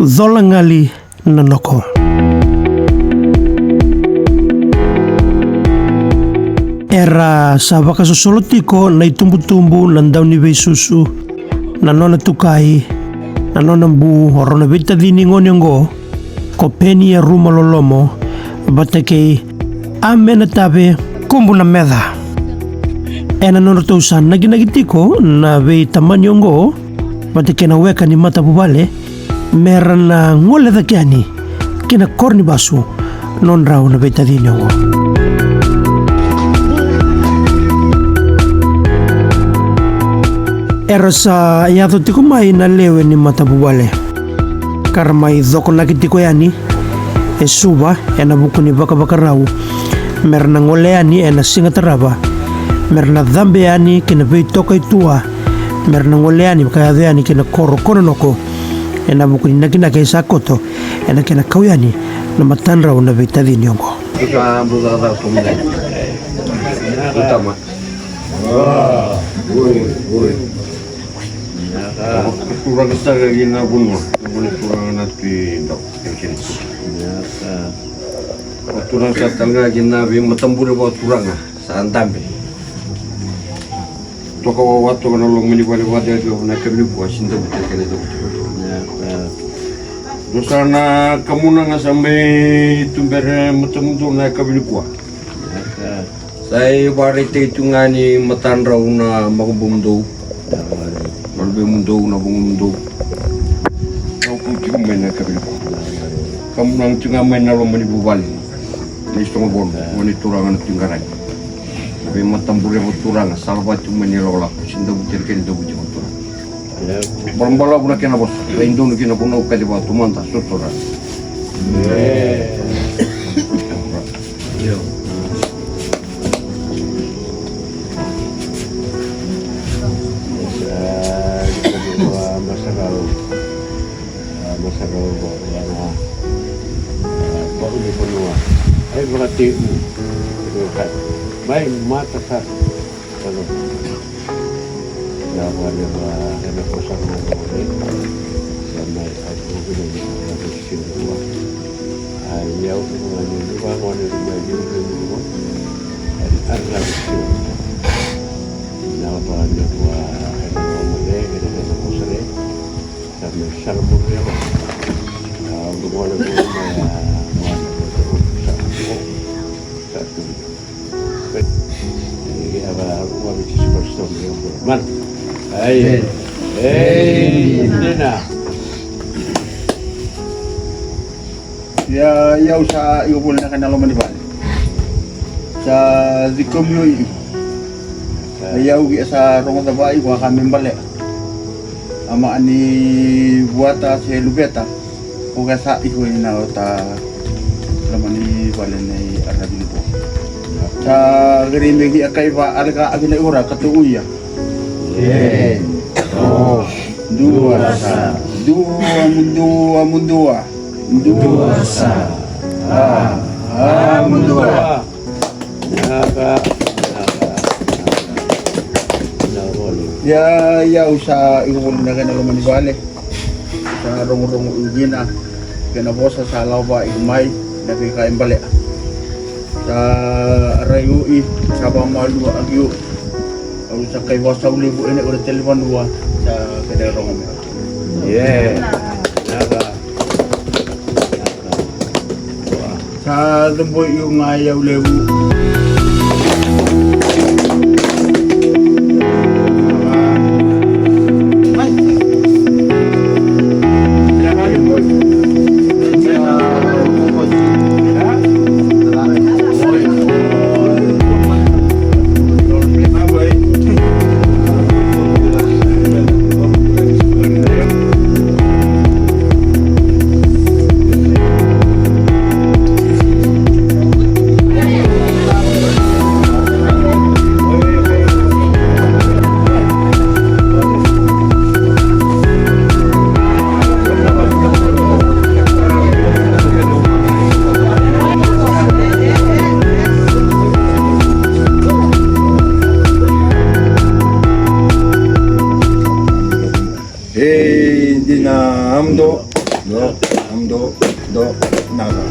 Zolangali nanoko. Era sa vakasusolotiko na itumbu-tumbu ng daw ni Besusu nanona tukai nanona bu horona vita diningon yongo kopeni ya rumalolomo batake amena tabe kumbu na meda ena nono tausan naginagitiko na ve taman yongo batake na weka ni mata bubale meran na ngole da kiani kina korni basu non rau na vita diningo. Era sa yato tiko mai na lewe ni mata bubale. Karmai doko nakitiko yani e suba e na buku ni baka rau. Merna ngole yani e na singa taraba. Merna dhambe yani kina vei toka itua. Merna ngole yani kaya yani kina koro kono noko. E na buku ni nakina kaya sakoto. E na kina kau yani na matan rau na vei tadi nyongo. Kita berusaha pemulai. Utama. Wah, boleh. Kurang besar lagi nak bunuh, boleh kurang nanti dok mungkin. Kurang satu lagi nabi matambur buat kurang saan tambe. Toko waktu kan orang menipu wadah itu nak kembali buat cinta betul kali itu. Dosana kamu nang sampai tumber matambur nak kembali buat. Saya barite itu ngani matan rauna makubumdo. Malbe mundo na mundo. Aku cuma main nak kabel. Kamu nang cuma main na lo mani bubal. Ni stong bon, mani turangan tinggaran. Tapi matam bure turang, salva cuma ni lo la. Sinda butir ke ndo butir turang. Bambala guna kena bos. Indo ni kena guna ukadi ba tumanta sotora. Yo. Ay berarti baik mata sah kalau ya boleh ada kosan boleh sampai aku begini ada sini dua ayau dengan dua orang baju dua ada sini nama dia dua ada boleh ada kosan sampai sarbut dia boleh Man, Nina. Ya usah iyo boleh nak kenal mana balik. Sa zikom yo. Ya ugi sa rongo tabai gua kami balik. Ama ani buata se lubeta. Uga sa iyo ina ta lamani balik ni arabi ko. Sa gerimegi akai ba alga abina ura katuya. Dua sa mundua mundua ya usa iwon na kana man bale sa rong ugina kana bosa sa lawa igmay na kay bale sa rayui sa pamalu agyo sa kay wasa ulibo ini udah telepon dua sa kederong kami. Sa lemboy yung ayaw lewu. Amdo, do, naga.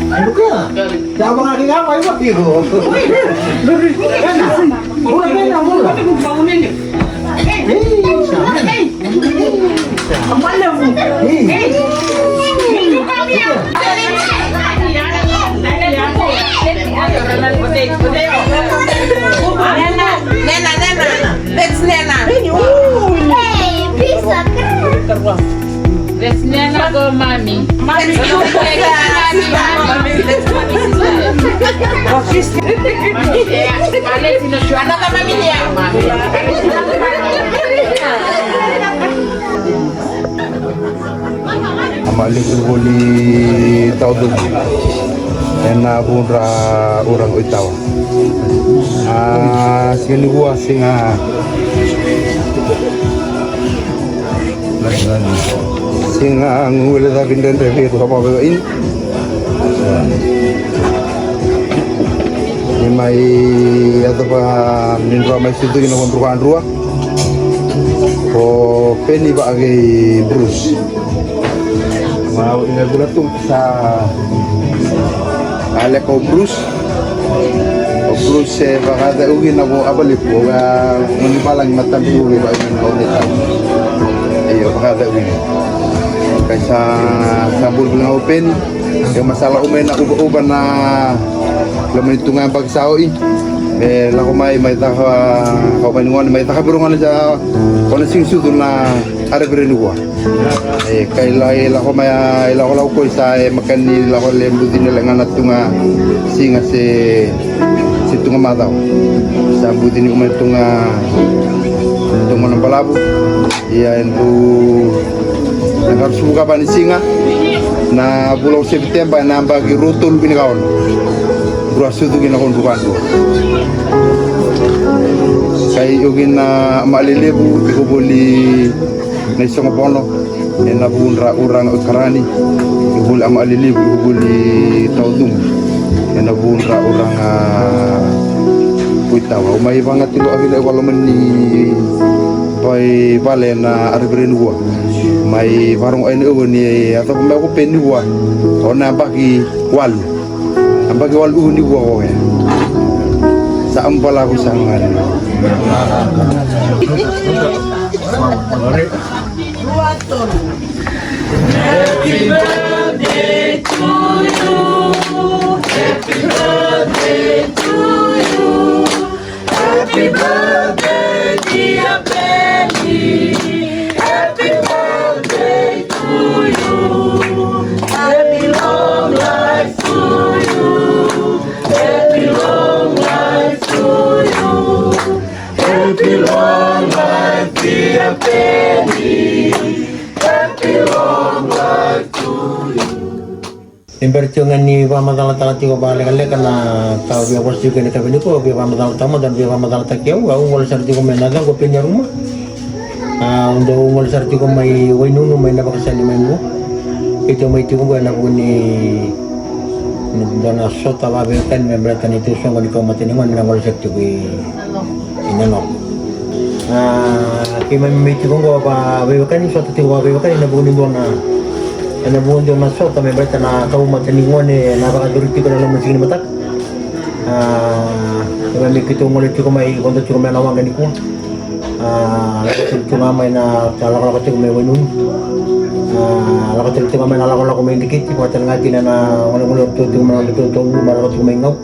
Ano ka? Sama nga rin ako, ay mapiro. Mula ka na, mula. Ang malam mo. Nena, let's Nena. Hey, pizza. Let's Nena go, mommy. Mommy, let's go, mommy. Let's go, another mommy here. Amalikuli tao doon. Na bunra orang utawa. Sini gua singa. Singa ngule da binden revi itu apa apa ini. Ini mai atau apa nindra mai situ ini konstrukan dua. Oh penny bagi Bruce. Mau ini gula tuh sa ale ko Bruce bakada ugi na mo abalip ko ngunit palang matampi ugi ba yung kaunita iyo bakada ugi kaysa sambul ng open yung masalah umay na uba-uba na laman ito nga pagsao lako may kapaninguan may takaburungan na siya kung nasingsudo na arabirin ko kay lako may lako ko sa makani lako lembutin nila nga natunga singa si tunga mataw sa butin ko may tunga ng palabo iya ito nagkasuka pa ni singa na bulan September na bagi rutol pinikaon Braso itu gina kondukandu. Kay yugin na maalilibu iko boli na isang pono na bunra urang karani iko boli maalilibu iko boli taudum na bunra urang puitawa umay banget tilo abila wala man ni bay bale na arbren gua may warung ay ni atau may ko pen gua ona bagi wal ang bagawal uni ko ya saan pala ako sa mga Happy birthday to you, happy birthday to you, happy birthday dear Benny, happy birthday to you, happy long life to you. Happy long life to you. Happy long life, dear Penny. Happy long life to you. Impertiungan ni pamatala-tala tiga balik kali karena tahu biar bos juga ni kami ni ko biar pamatala tama dan biar pamatala takiau gak ungol sarti ko main naga ko punya rumah. Untuk ungol sarti ko may wainunu may napakasan ni main mo. Itu may tiga ko na ko ni dan asal tawa kan memberatan itu semua di kaum ini mana orang sekti ini no. Kami memiliki konggo apa bekan ini suatu tiga bekan ini bukan ini bukan dia masuk kami memberatan kaum ini mana apa kaduri tiga dalam mesin ini matak. Kami memiliki itu mulai cukup mai kontak cukup mai nawang kan ikut. Cuma main kalau kecil mai wenun. Lako cerita main lako main dikit, wajan ngaji na ngulur tu malah tu malah tu main ngau.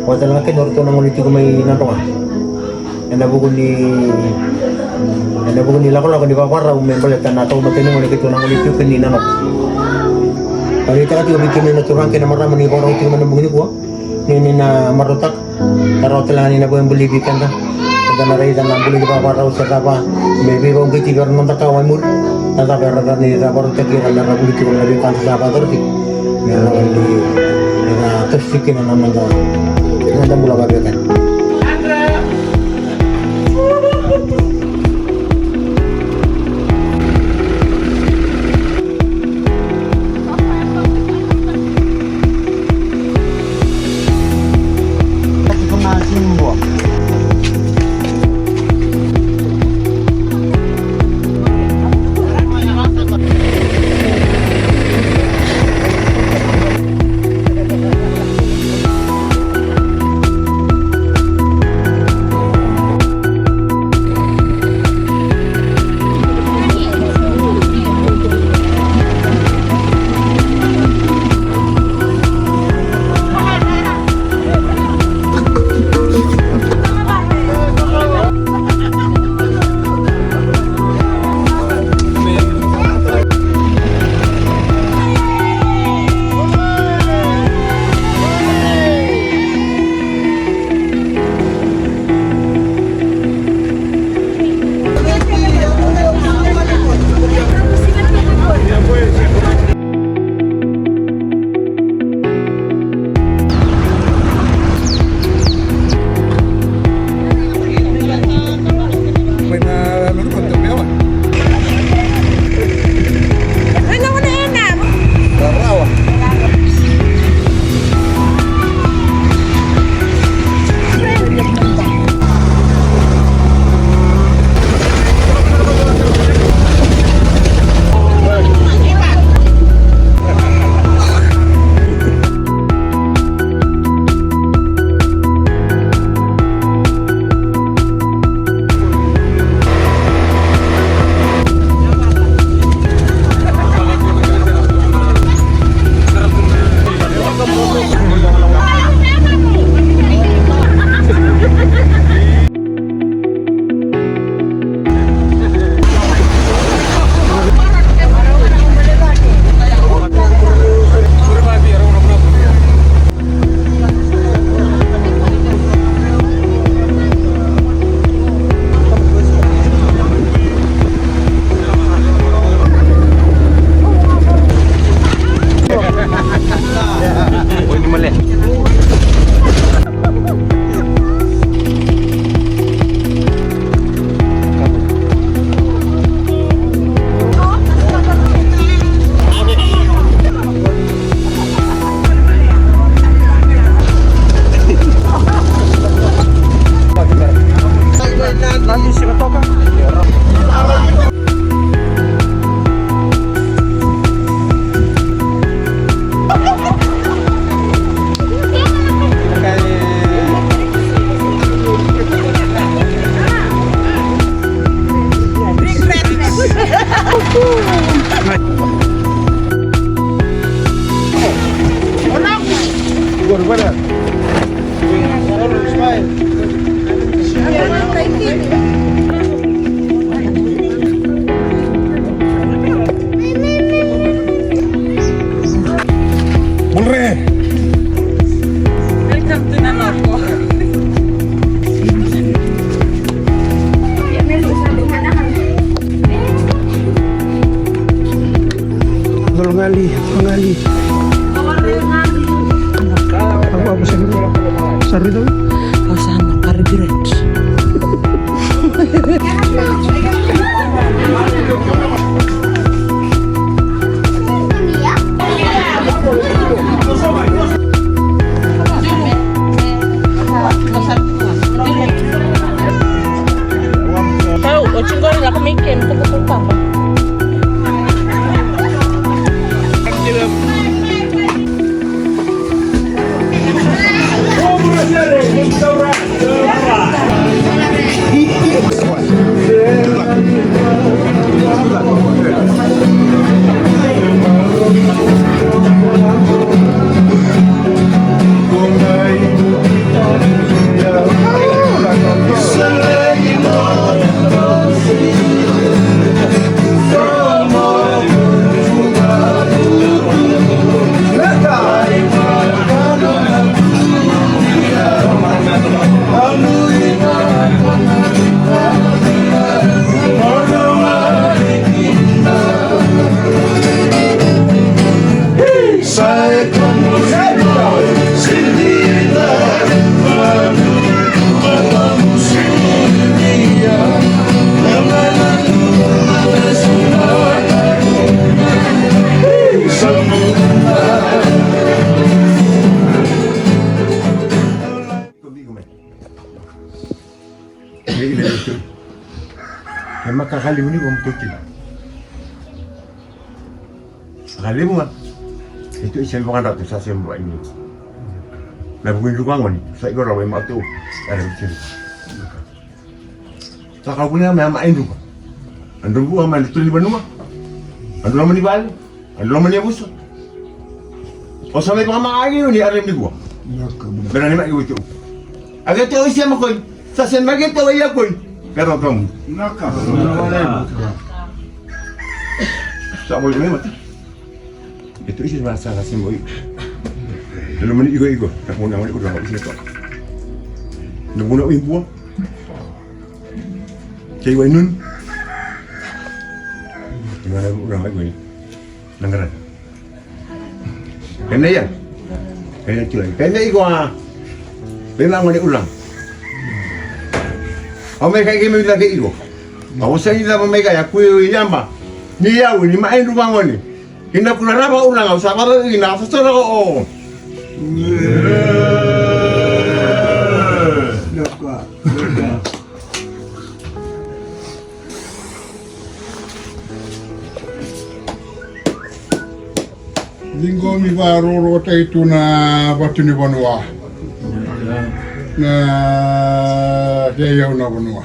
Wajan ngaji nor tu ngulur tu main nantong. Anda bukan ni lako di bawah ramu main boleh tanah atau macam ni ngulur tu ngulur tu kini nanok. Kalau kita tu bikin ni turang kena marah meni orang tu mana begini gua. Ni na marotak, taruh telah ni na boleh beli bikin dah. Dan ada yang nak beli di bawah ramu siapa? Maybe orang kita orang tak kawan mur. Tata berada di dapur tekir anda ragu itu lebih kan siapa terus meron di na tersikin na naman daw. Nanda mula babikan. Pengali. Apa sih? Sari itu? Sana karbiret. Tahu, ocing goreng aku mikir, betul-betul apa? Oh, Makakalimu ni kumtukin. Kalimu kan? Itu isen bukan ratu saya sembuh ini. Nah bukan ruangan, saya kira orang memang tu ada macam. Tak kau punya memang itu. Anda buat mana tu di Bandung? Anda lama di Bali? Anda lama di Abuso? Oh sampai mama lagi ni ada di gua. Berani mak itu. Agak tu isi mak kau. Saya sembagi tu ayah kau. Pero kamu. Nakal. Tak boleh memang. Itu isi masalah semua. Kalau mana ego, tak mau nama udah nggak bisa tak. Nunggu nak ibu. Cewek nun. Gimana udah nggak gue? Nanggaran. Kena ya? Kena cuy. Kena ego ah. Memang mana ulang. Mereka ingin bilang ke ego. Aku saya tidak mereka ya kui yamba. Ni ya ni main rumah ni. Kena pun raba ulang. Aku sabar lagi. Nak fasal aku. Linggo mi baru rota itu na batu ni Banua. Na dia yang na Banua.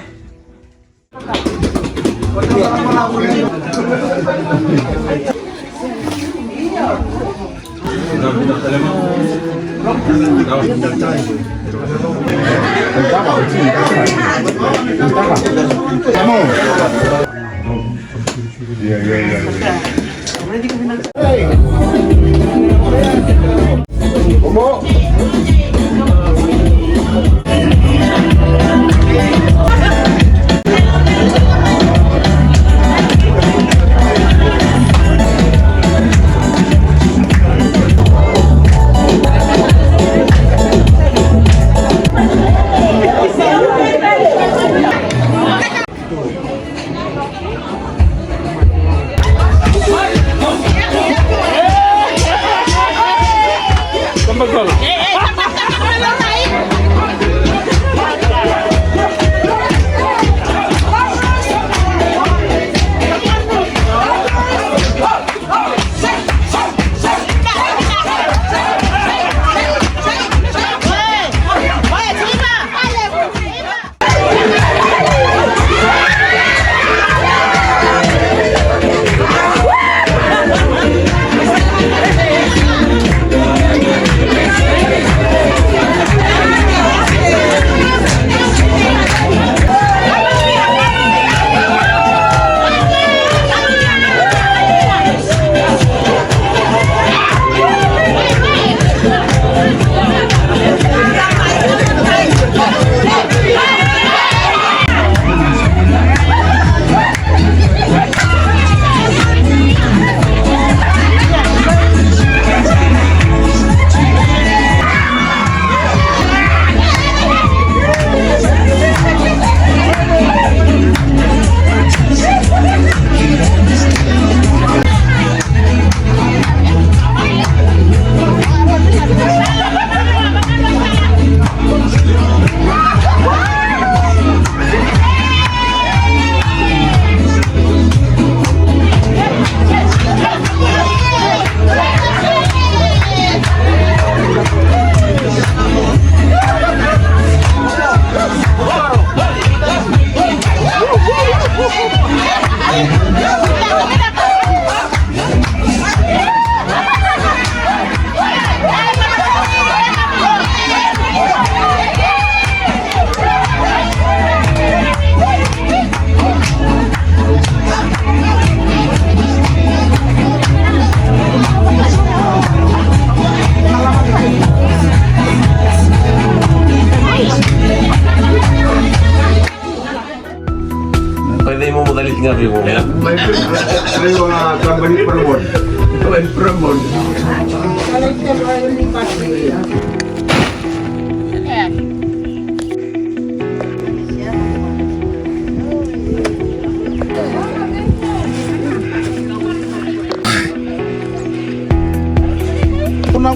Pwede mo madalit nga rin mo. May mga kambali Peremon. Unang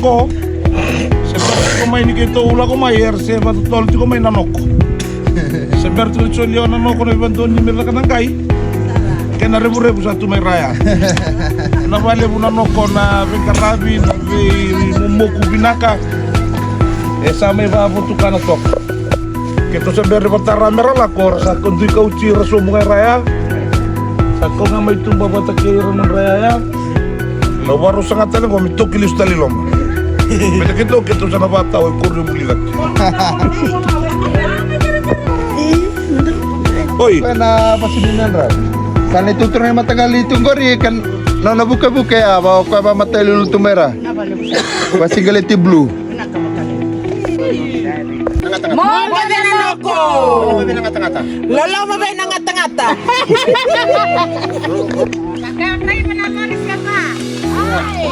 ko, seperti ko may nikito ula ko mayer, se matutol ko may nanok. Seperti ko cholyo nanok ko na ibandon ni mirla kanangkay. Kaya na rebu-rebu sa tumay raya. Nabali po nanok ko na vengkarabi, na mumuku binaka. Esa may mabutukan na tok. Kito seperti patara merala ko, sa kundi ka uci raso mungay raya. Sa ko nga may tumba batakira ng raya ya. Nawaru sangat talang ko, mito kilis talilom. Beda kito sa nabata, o kurni muligat. Oy! Na pasininan ra. Sana itutur na matagal itong gori kan na nabuka-buka ya, bawa ko ba matay lulu tumera. Basi galeti blue. Mo na ko. Lolo mo ba nang ngata-ngata? Kaya manamaris ka pa. Ay.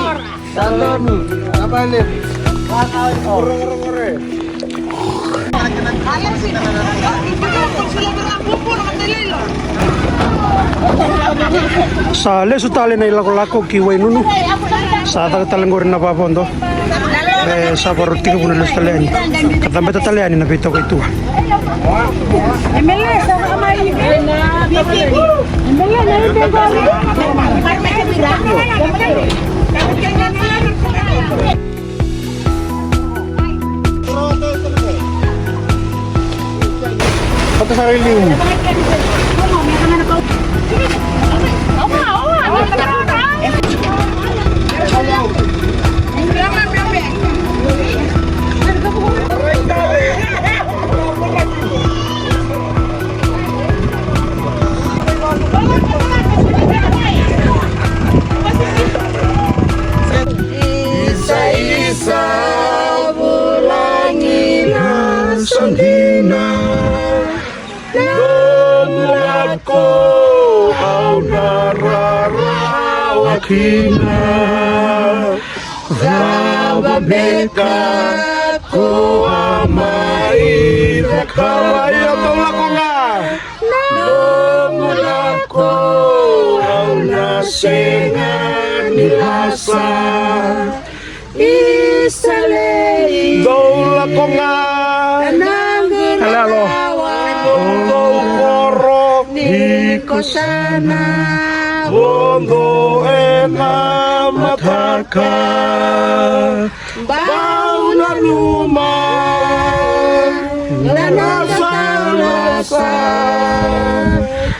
Salon, kapalit. Orang-orang. Sale su tali na ilako-lako kiway nunu. Sa talang na papondo. Sa paruti ko na talian. Katambay talian na pito ko ito. Pati sarili mo. Isa-isa bulangilah sandina. Lomulad ko au nararawakina. Zababekat ko amai zakawaya tolako nga. Lomulad ko au nasengan nilasa. Isalei Dola ko nga Halalo Bondo koro Di ko sana Bondo ena mataka Bau na luman Nasa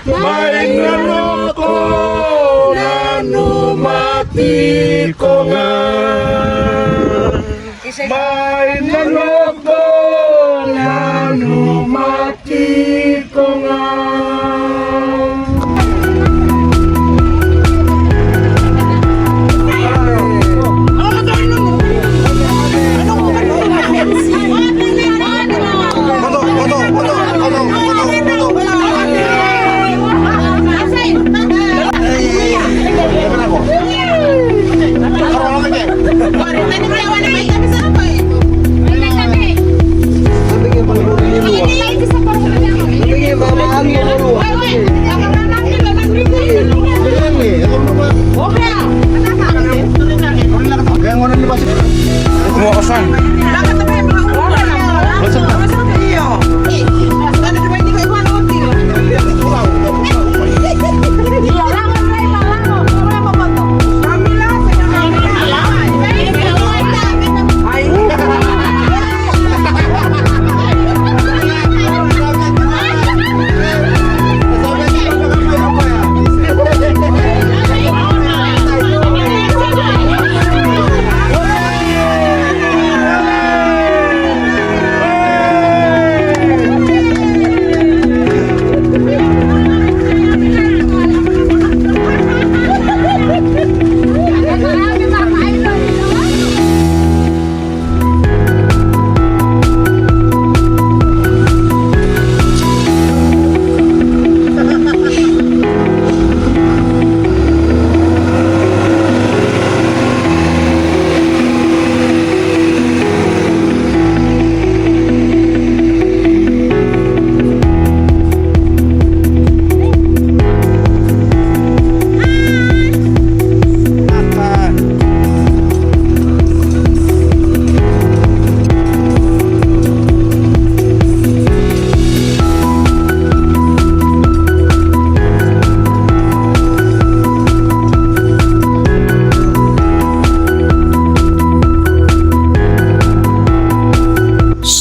May naloko Nanumati ko nga May naloko Nanumati ko nga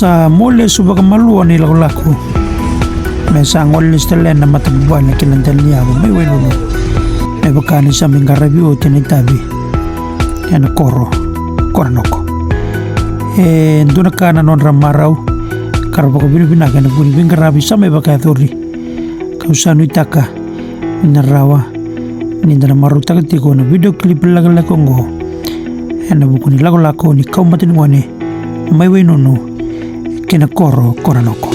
sa mole subaka malua ni laku-laku. Mesa ngol stelen na matabuan na kinandali ako may weno. May bakani sa aming karabyo tinitabi. Yan koranoko. Doon na ka na noon ramaraw. Karabo ko binibinaga na bunibing karabi sa may bakayaturi. Kausano itaka. Minarawa. Ninda na maruta katiko na video clip lagalako ngo. Yan na buko ni lagalako ni kaumatin ngwane. May weno no. Kina koranoko.